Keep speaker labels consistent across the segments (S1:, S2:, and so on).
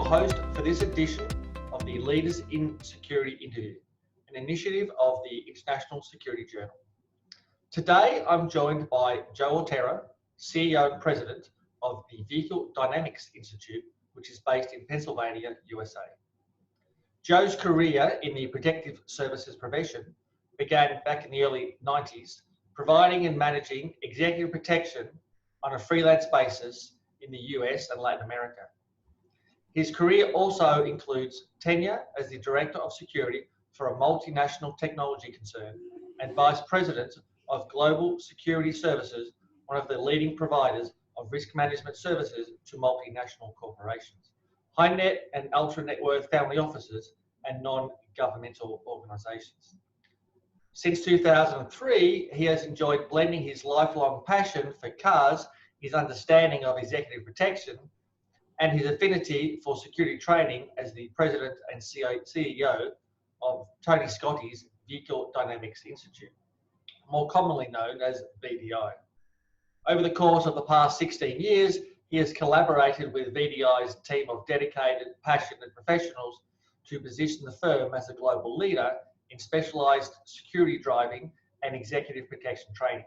S1: host for this edition of the Leaders in Security interview, an initiative of the International Security Journal. Today, I'm joined by Joe Autera, CEO and President of the Vehicle Dynamics Institute, which is based in Pennsylvania, USA. Joe's career in the protective services profession began back in the early 90s, providing and managing executive protection on a freelance basis in the US and Latin America. His career also includes tenure as the Director of Security for a multinational technology concern and Vice President of Global Security Services, one of the leading providers of risk management services to multinational corporations, high net and ultra net worth family offices, and non-governmental organisations. Since 2003, he has enjoyed blending his lifelong passion for cars, his understanding of executive protection, and his affinity for security training as the President and CEO of Tony Scotti's Vehicle Dynamics Institute, more commonly known as VDI. Over the course of the past 16 years, he has collaborated with VDI's team of dedicated, passionate professionals to position the firm as a global leader in specialised security driving and executive protection training,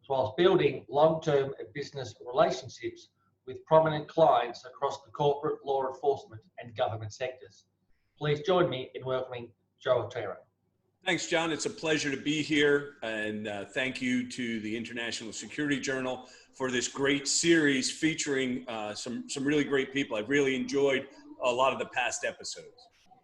S1: whilst building long-term business relationships with prominent clients across the corporate, law enforcement and government sectors. Please join me in welcoming Joe Autera.
S2: Thanks, John. It's a pleasure to be here, and thank you to the International Security Journal for this great series featuring some really great people. I've really enjoyed a lot of the past episodes.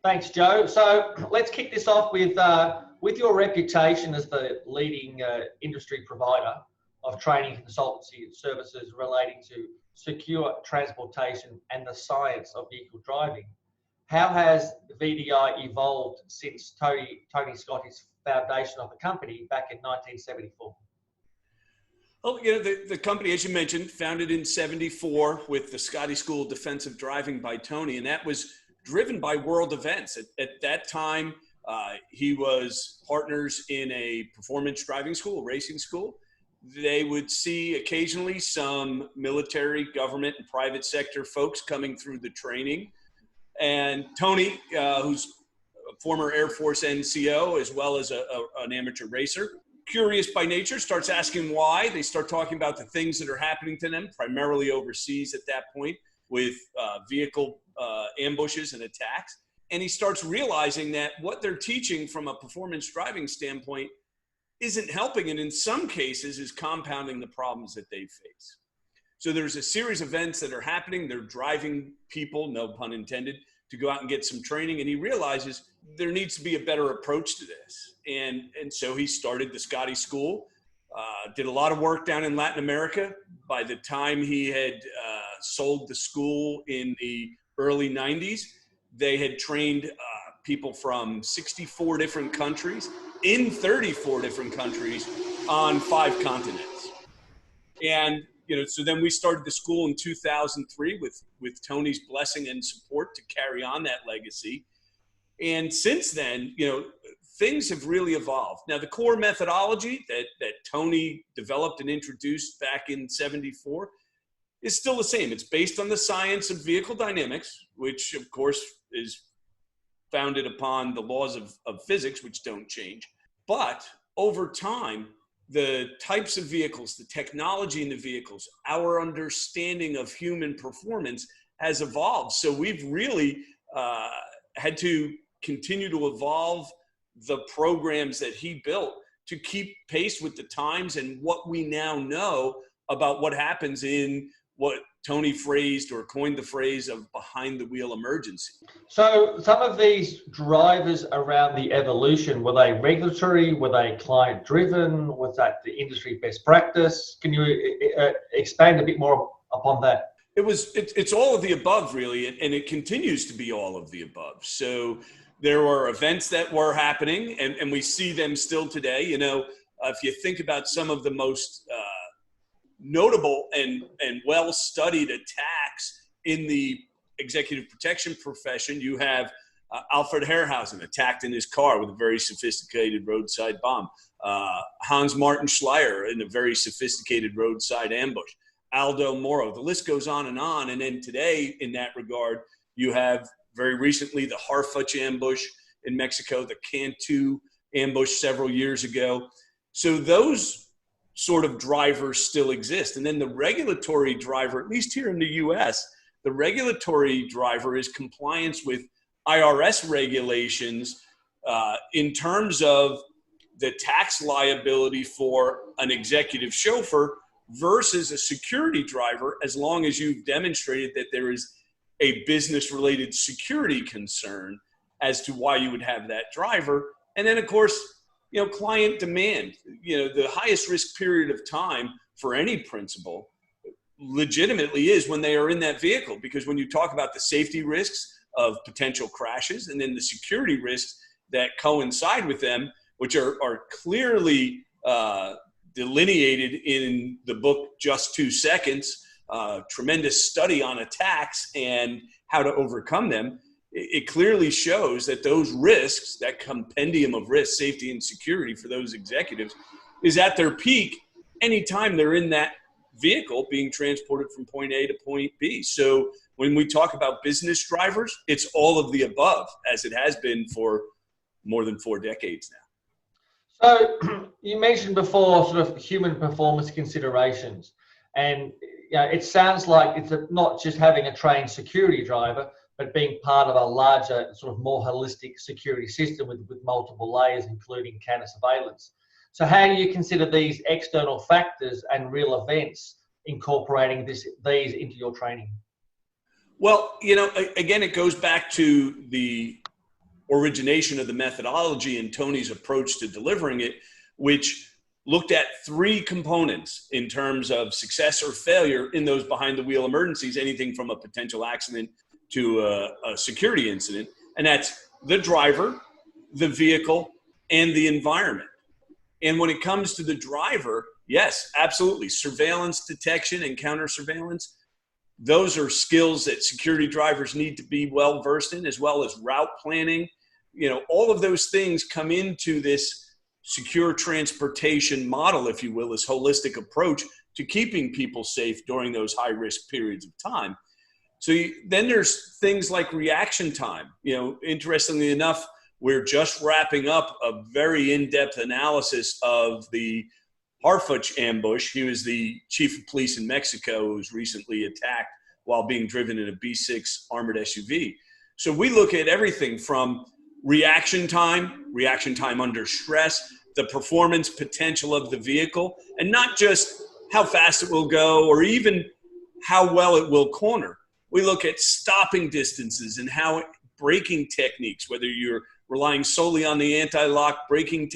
S1: Thanks, Joe. So let's kick this off with your reputation as the leading industry provider of training consultancy services relating to secure transportation and the science of vehicle driving. How has VDI evolved since Tony Scotti's foundation of the company back in 1974?
S2: Well, you know, the company, as you mentioned, founded in '74 with the Scotty School of Defensive Driving by Tony, and that was driven by world events. At that time, he was partners in a performance driving school, racing school. They would see occasionally some military, government, and private sector folks coming through the training. And Tony, who's a former Air Force NCO, as well as an amateur racer, curious by nature, starts asking why. They start talking about the things that are happening to them, primarily overseas at that point, with vehicle ambushes and attacks. And he starts realizing that what they're teaching from a performance driving standpoint isn't helping, and in some cases is compounding the problems that they face. So there's a series of events that are happening. They're driving people, no pun intended, to go out and get some training. And he realizes there needs to be a better approach to this. And so he started the Scotty School, did a lot of work down in Latin America. By the time he had sold the school in the early 90s, they had trained people from 64 different countries in 34 different countries on 5 continents. And, you know, so then we started the school in 2003 with Tony's blessing and support to carry on that legacy. And since then, you know, things have really evolved. Now, the core methodology that Tony developed and introduced back in '74 is still the same. It's based on the science of vehicle dynamics, which of course is founded upon the laws of physics, which don't change. But over time, the types of vehicles, the technology in the vehicles, our understanding of human performance has evolved. So we've really had to continue to evolve the programs that he built to keep pace with the times and what we now know about what happens in what Tony phrased or coined the phrase of behind the wheel emergency.
S1: So some of these drivers around the evolution, were they regulatory? Were they client driven? Was that the industry best practice? Can you expand a bit more upon that?
S2: It's all of the above, really, and it continues to be all of the above. So there were events that were happening, and we see them still today. You know, if you think about some of the most notable and well-studied attacks in the executive protection profession, you have Alfred Herrhausen attacked in his car with a very sophisticated roadside bomb. Hans Martin Schleyer in a very sophisticated roadside ambush. Aldo Moro, the list goes on. And then today, in that regard, You have very recently the Harfuch ambush in Mexico, the Cantu ambush several years ago. So those sort of drivers still exist. And then the regulatory driver, at least here in the US, the regulatory driver is compliance with IRS regulations in terms of the tax liability for an executive chauffeur versus a security driver, as long as you've demonstrated that there is a business-related security concern as to why you would have that driver. And then, of course, client demand. The highest risk period of time for any principal legitimately is when they are in that vehicle, because when you talk about the safety risks of potential crashes and then the security risks that coincide with them, which are clearly delineated in the book Just 2 Seconds, tremendous study on attacks and how to overcome them. It clearly shows that those risks, that compendium of risk, safety, and security for those executives is at their peak anytime they're in that vehicle being transported from point A to point B. So when we talk about business drivers, it's all of the above, as it has been for more than 4 decades now.
S1: So you mentioned before sort of human performance considerations, and it sounds like it's not just having a trained security driver, but being part of a larger, sort of more holistic security system with multiple layers, including counter surveillance. So how do you consider these external factors and real events incorporating these into your training?
S2: Well, again, it goes back to the origination of the methodology and Tony's approach to delivering it, which looked at 3 components in terms of success or failure in those behind the wheel emergencies, anything from a potential accident to a security incident. And that's the driver, the vehicle, and the environment. And when it comes to the driver, yes, absolutely. Surveillance, detection, and counter surveillance, those are skills that security drivers need to be well versed in, as well as route planning. All of those things come into this secure transportation model, if you will, this holistic approach to keeping people safe during those high risk periods of time. So then there's things like reaction time. Interestingly enough, we're just wrapping up a very in-depth analysis of the Harfuch ambush. He was the chief of police in Mexico who was recently attacked while being driven in a B6 armored SUV. So we look at everything from reaction time under stress, the performance potential of the vehicle, and not just how fast it will go or even how well it will corner. We look at stopping distances and how braking techniques, whether you're relying solely on the anti-lock braking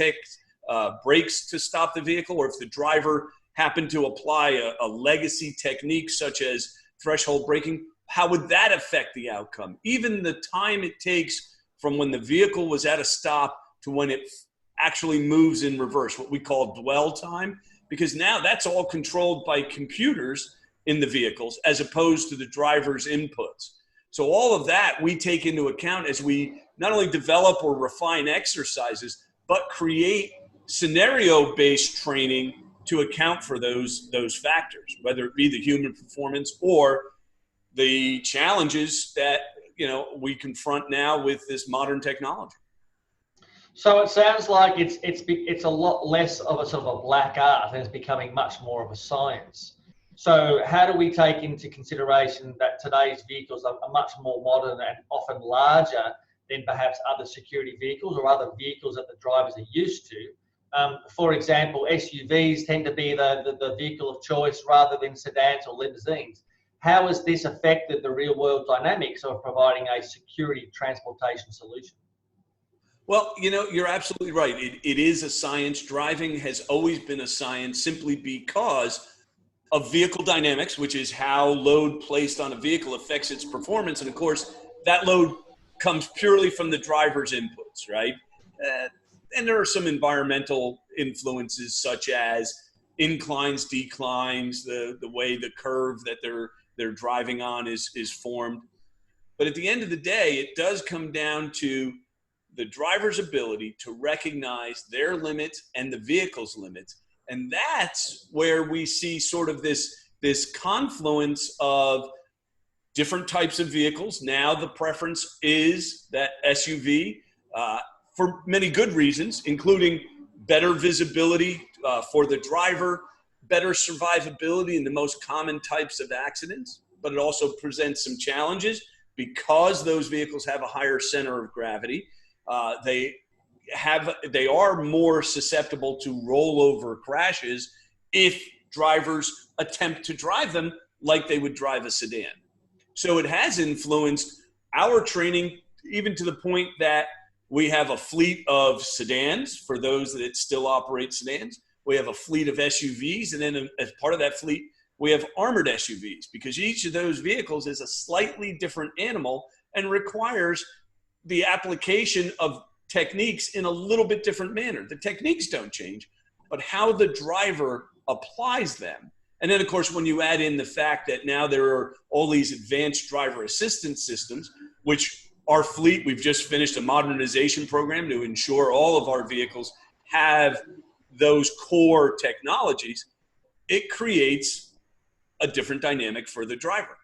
S2: brakes to stop the vehicle, or if the driver happened to apply a legacy technique such as threshold braking, how would that affect the outcome? Even the time it takes from when the vehicle was at a stop to when it actually moves in reverse, what we call dwell time, because now that's all controlled by computers in the vehicles as opposed to the driver's inputs. So all of that we take into account as we not only develop or refine exercises, but create scenario-based training to account for those factors, whether it be the human performance or the challenges that we confront now with this modern technology.
S1: So it sounds like it's a lot less of a sort of a black art, and it's becoming much more of a science. So how do we take into consideration that today's vehicles are much more modern and often larger than perhaps other security vehicles or other vehicles that the drivers are used to? For example, SUVs tend to be the vehicle of choice rather than sedans or limousines. How has this affected the real world dynamics of providing a security transportation solution?
S2: Well, you're absolutely right. It is a science. Driving has always been a science simply because of vehicle dynamics, which is how load placed on a vehicle affects its performance. And of course, that load comes purely from the driver's inputs, right? And there are some environmental influences such as inclines, declines, the way the curve that they're driving on is formed. But at the end of the day, it does come down to the driver's ability to recognize their limits and the vehicle's limits. And that's where we see sort of this confluence of different types of vehicles. Now the preference is that SUV for many good reasons, including better visibility for the driver, better survivability in the most common types of accidents, but it also presents some challenges because those vehicles have a higher center of gravity. They are more susceptible to rollover crashes if drivers attempt to drive them like they would drive a sedan. So it has influenced our training, even to the point that we have a fleet of sedans for those that still operate sedans. We have a fleet of SUVs, and then as part of that fleet, we have armored SUVs, because each of those vehicles is a slightly different animal and requires the application of techniques in a little bit different manner. The techniques don't change, but how the driver applies them. And then, of course, when you add in the fact that now there are all these advanced driver assistance systems, which our fleet, we've just finished a modernization program to ensure all of our vehicles have those core technologies, it creates a different dynamic for the driver.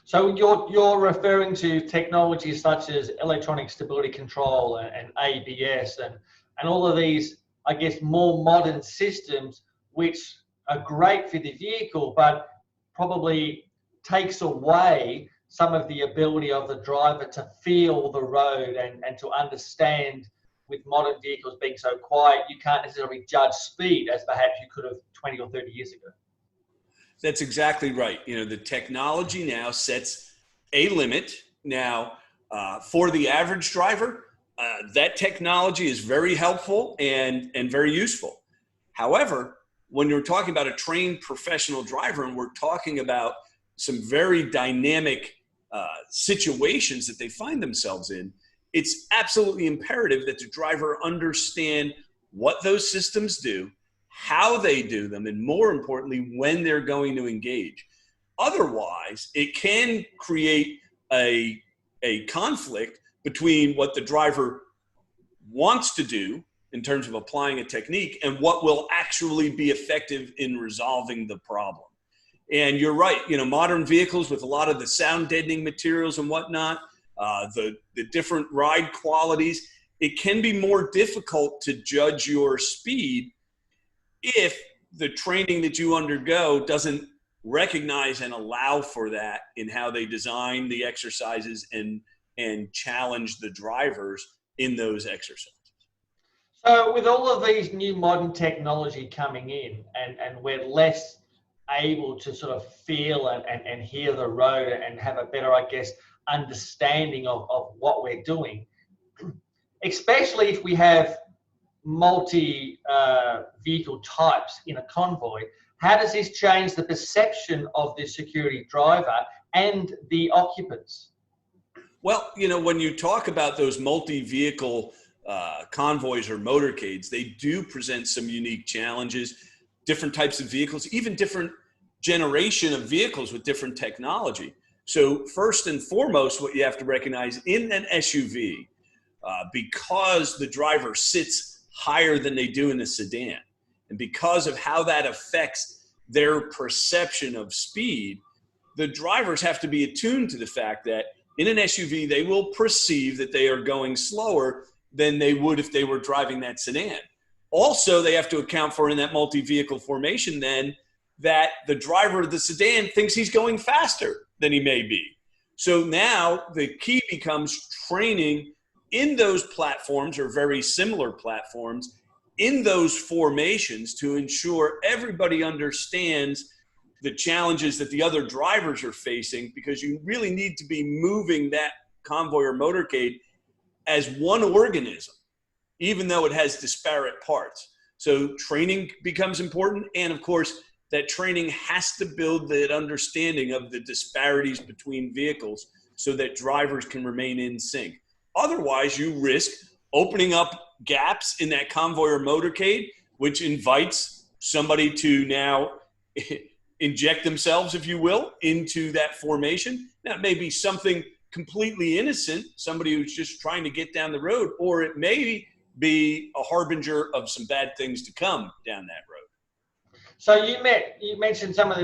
S1: So you're referring to technologies such as electronic stability control and ABS and all of these, I guess, more modern systems which are great for the vehicle, but probably takes away some of the ability of the driver to feel the road and to understand. With modern vehicles being so quiet, you can't necessarily judge speed as perhaps you could have 20 or 30 years ago.
S2: That's exactly right. You know, the technology now sets a limit. Now, for the average driver, that technology is very helpful and very useful. However, when you're talking about a trained professional driver, and we're talking about some very dynamic situations that they find themselves in, it's absolutely imperative that the driver understand what those systems do, how they do them, and more importantly, when they're going to engage. Otherwise, it can create a conflict between what the driver wants to do in terms of applying a technique and what will actually be effective in resolving the problem. And you're right, you know, modern vehicles with a lot of the sound deadening materials and whatnot, the different ride qualities, it can be more difficult to judge your speed if the training that you undergo doesn't recognize and allow for that in how they design the exercises and challenge the drivers in those exercises.
S1: So with all of these new modern technology coming in and we're less able to sort of feel and hear the road and have a better, I guess, understanding of what we're doing, especially if we have multi-vehicle types in a convoy, how does this change the perception of the security driver and the occupants?
S2: Well, you know, when you talk about those multi-vehicle convoys or motorcades, they do present some unique challenges, different types of vehicles, even different generation of vehicles with different technology. So first and foremost, what you have to recognize in an SUV, because the driver sits higher than they do in a sedan, and because of how that affects their perception of speed, the drivers have to be attuned to the fact that in an SUV, they will perceive that they are going slower than they would if they were driving that sedan. Also, they have to account for in that multi-vehicle formation then that the driver of the sedan thinks he's going faster than he may be. So now the key becomes training in those platforms or very similar platforms in those formations to ensure everybody understands the challenges that the other drivers are facing, because you really need to be moving that convoy or motorcade as one organism, even though it has disparate parts. So training becomes important. And of course, that training has to build that understanding of the disparities between vehicles so that drivers can remain in sync. Otherwise, you risk opening up gaps in that convoy or motorcade, which invites somebody to now inject themselves, if you will, into that formation. Now, it may be something completely innocent, somebody who's just trying to get down the road, or it may be a harbinger of some bad things to come down that road.
S1: So you mentioned some of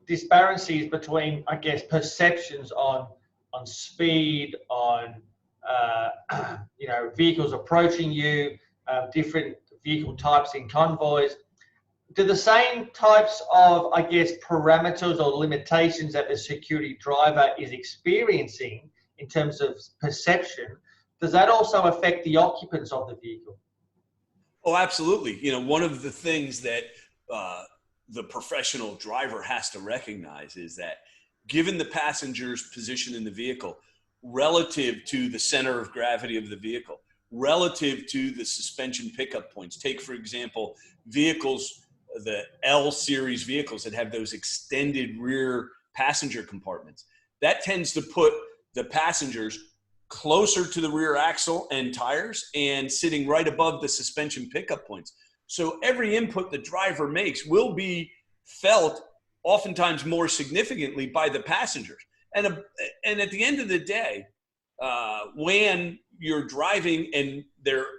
S1: disparities between, I guess, perceptions on speed, on vehicles approaching you, different vehicle types in convoys. Do the same types of, I guess, parameters or limitations that the security driver is experiencing in terms of perception, does that also affect the occupants of the vehicle?
S2: Oh, absolutely. One of the things that the professional driver has to recognize is that given the passenger's position in the vehicle relative to the center of gravity of the vehicle, relative to the suspension pickup points, take, for example, vehicles, the L series vehicles that have those extended rear passenger compartments, that tends to put the passengers closer to the rear axle and tires and sitting right above the suspension pickup points. So every input the driver makes will be felt oftentimes more significantly by the passengers. And at the end of the day, when you're driving and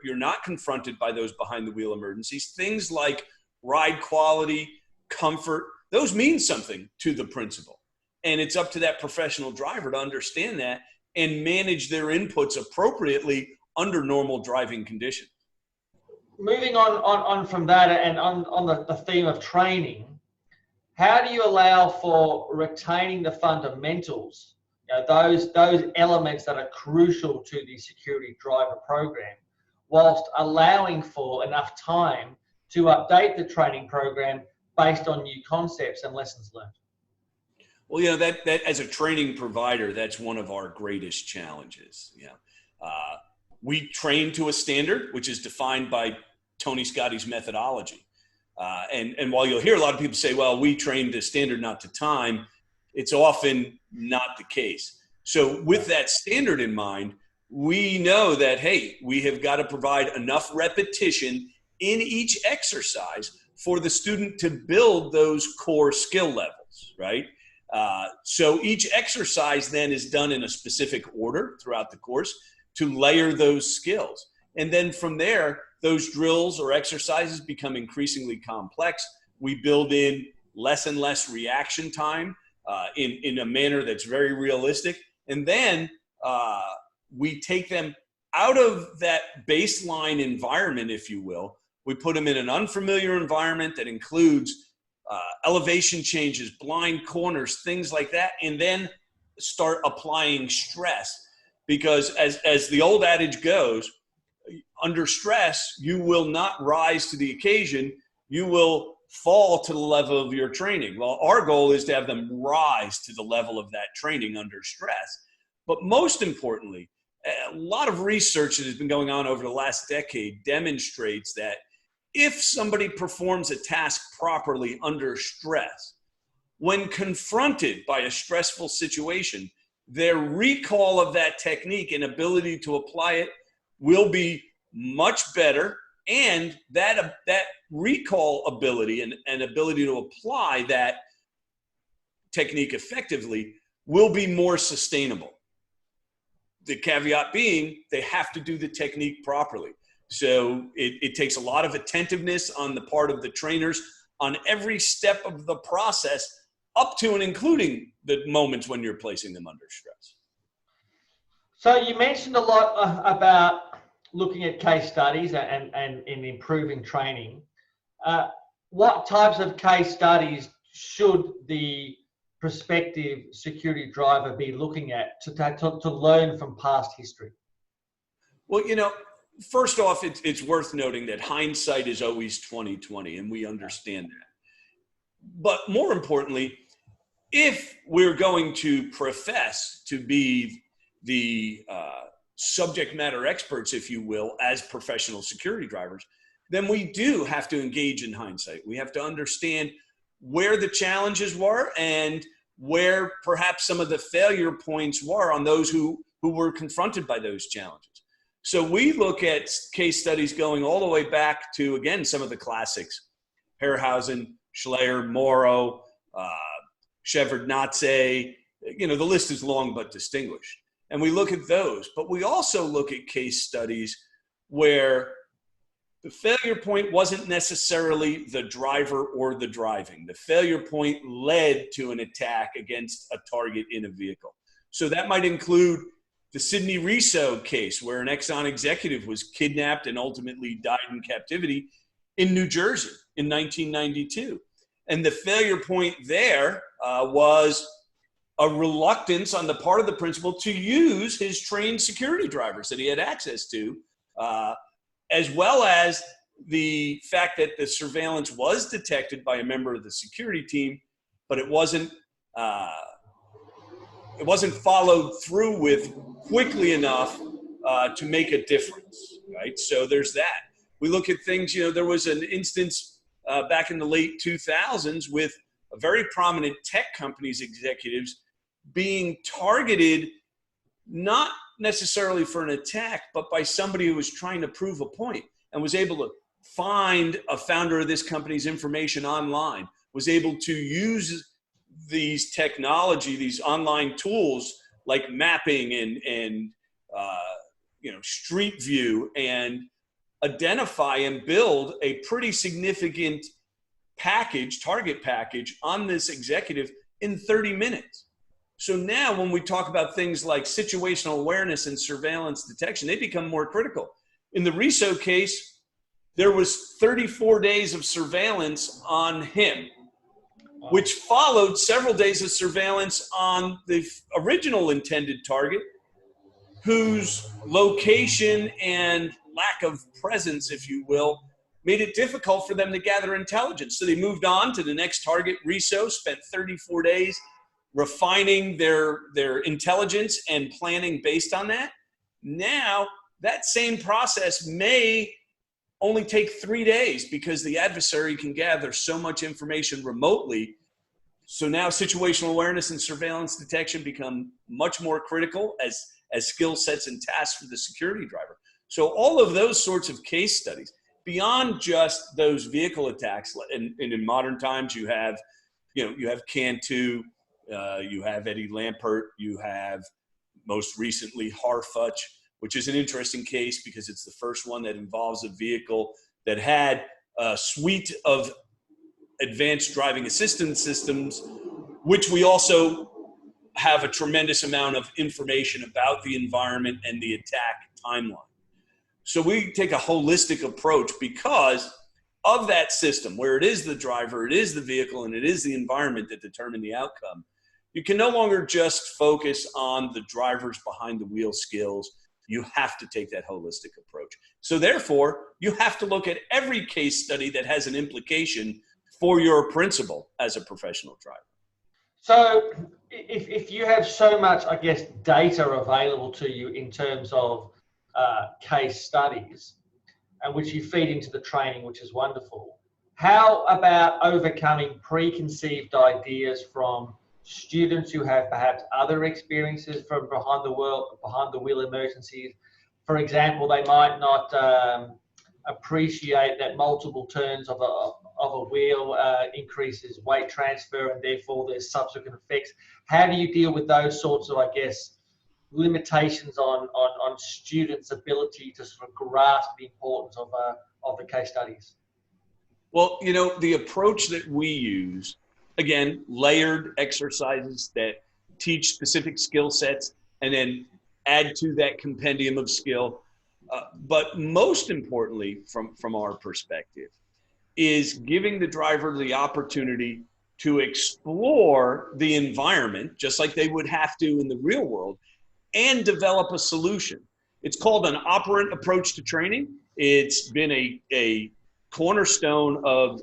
S2: you're not confronted by those behind the wheel emergencies, things like ride quality, comfort, those mean something to the principal. And it's up to that professional driver to understand that and manage their inputs appropriately under normal driving conditions.
S1: Moving on from that, and on the theme of training, how do you allow for retaining the fundamentals, those elements that are crucial to the security driver program, whilst allowing for enough time to update the training program based on new concepts and lessons learned?
S2: Well, that as a training provider, that's one of our greatest challenges. We train to a standard, which is defined by Tony Scotty's methodology. And while you'll hear a lot of people say, well, we train to standard, not to time, it's often not the case. So with that standard in mind, we know that, hey, we have got to provide enough repetition in each exercise for the student to build those core skill levels, right? So each exercise then is done in a specific order throughout the course to layer those skills. And then from there, those drills or exercises become increasingly complex. We build in less and less reaction time in a manner that's very realistic. And then we take them out of that baseline environment, if you will. We put them in an unfamiliar environment that includes elevation changes, blind corners, things like that, and then start applying stress. Because as the old adage goes, under stress, you will not rise to the occasion, you will fall to the level of your training. Well, our goal is to have them rise to the level of that training under stress. But most importantly, a lot of research that has been going on over the last decade demonstrates that if somebody performs a task properly under stress, when confronted by a stressful situation, their recall of that technique and ability to apply it will be much better. And that recall ability and ability to apply that technique effectively will be more sustainable. The caveat being, they have to do the technique properly. So it takes a lot of attentiveness on the part of the trainers on every step of the process, up to and including the moments when you're placing them under stress.
S1: So you mentioned a lot about looking at case studies and in improving training. What types of case studies should the prospective security driver be looking at to learn from past history?
S2: Well, first off, it's worth noting that hindsight is always 20/20, and we understand that. But more importantly, if we're going to profess to be the subject matter experts, if you will, as professional security drivers, then we do have to engage in hindsight. We have to understand where the challenges were and where perhaps some of the failure points were on those who were confronted by those challenges. So we look at case studies going all the way back to, again, some of the classics: Herrhausen, Schleyer, Morrow, Shevardnadze. The list is long but distinguished. And we look at those, but we also look at case studies where the failure point wasn't necessarily the driver or the driving. The failure point led to an attack against a target in a vehicle. So that might include the Sidney Riso case, where an Exxon executive was kidnapped and ultimately died in captivity in New Jersey in 1992. And the failure point there was a reluctance on the part of the principal to use his trained security drivers that he had access to, as well as the fact that the surveillance was detected by a member of the security team, but it wasn't followed through with quickly enough to make a difference, right? So there's that. We look at things, there was an instance back in the late 2000s with a very prominent tech company's executives being targeted, not necessarily for an attack, but by somebody who was trying to prove a point and was able to find a founder of this company's information online, was able to use these technology, these online tools like mapping and Street View, and identify and build a pretty significant target package on this executive in 30 minutes. So now when we talk about things like situational awareness and surveillance detection, they become more critical. In the Riso case, there was 34 days of surveillance on him, which followed several days of surveillance on the original intended target, whose location and lack of presence, if you will, made it difficult for them to gather intelligence. So they moved on to the next target. Riso spent 34 days refining their intelligence and planning based on that. Now, that same process may only take 3 days because the adversary can gather so much information remotely. So now situational awareness and surveillance detection become much more critical as skill sets and tasks for the security driver. So all of those sorts of case studies, beyond just those vehicle attacks, and in modern times you have Cantu, you have Eddie Lampert, you have most recently Harfuch, which is an interesting case because it's the first one that involves a vehicle that had a suite of advanced driving assistance systems, which we also have a tremendous amount of information about the environment and the attack timeline. So we take a holistic approach because of that system where it is the driver, it is the vehicle, and it is the environment that determine the outcome. You can no longer just focus on the driver's behind the wheel skills. You have to take that holistic approach. So therefore, you have to look at every case study that has an implication for your principal as a professional driver.
S1: So if you have so much, I guess, data available to you in terms of case studies, and which you feed into the training, which is wonderful, how about overcoming preconceived ideas from students who have perhaps other experiences from behind the wheel emergencies? For example, they might not appreciate that multiple turns of a wheel increases weight transfer, and therefore there's subsequent effects. How do you deal with those sorts of, I guess, limitations on students' ability to sort of grasp the importance of the case studies?
S2: Well, the approach that we use, again, layered exercises that teach specific skill sets and then add to that compendium of skill. But most importantly, from our perspective, is giving the driver the opportunity to explore the environment, just like they would have to in the real world, and develop a solution. It's called an operant approach to training. It's been a cornerstone of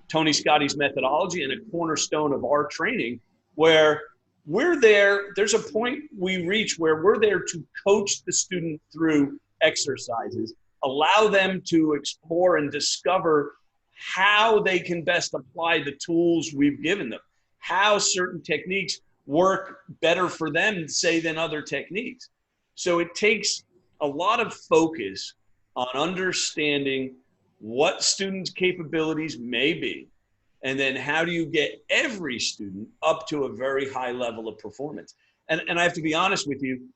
S2: Tony Scotty's methodology and a cornerstone of our training, where there's a point we reach where we're there to coach the student through exercises, allow them to explore and discover how they can best apply the tools we've given them, how certain techniques work better for them, say, than other techniques. So it takes a lot of focus on understanding what students' capabilities may be, and then how do you get every student up to a very high level of performance. And I have to be honest with you,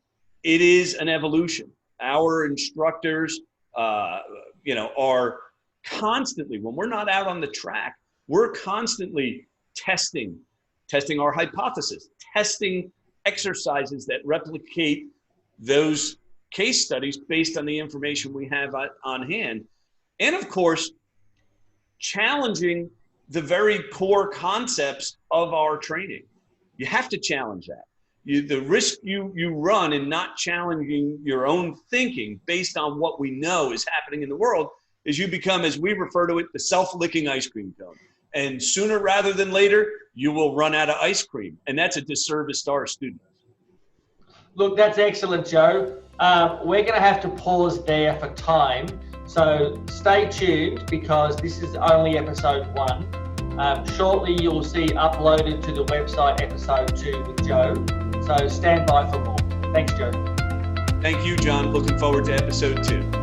S2: it is an evolution. Our instructors, are constantly, when we're not out on the track, we're constantly testing our hypothesis, testing exercises that replicate those case studies based on the information we have on hand. And of course, challenging the very core concepts of our training. You have to challenge that. The risk you run in not challenging your own thinking based on what we know is happening in the world is you become, as we refer to it, the self-licking ice cream cone. And sooner rather than later, you will run out of ice cream. And that's a disservice to our students.
S1: Look, that's excellent, Joe. We're going to have to pause there for time. So stay tuned because this is only episode 1. Shortly, you'll see uploaded to the website episode 2 with Joe. So stand by for more. Thanks, Joe.
S2: Thank you, John. Looking forward to episode 2.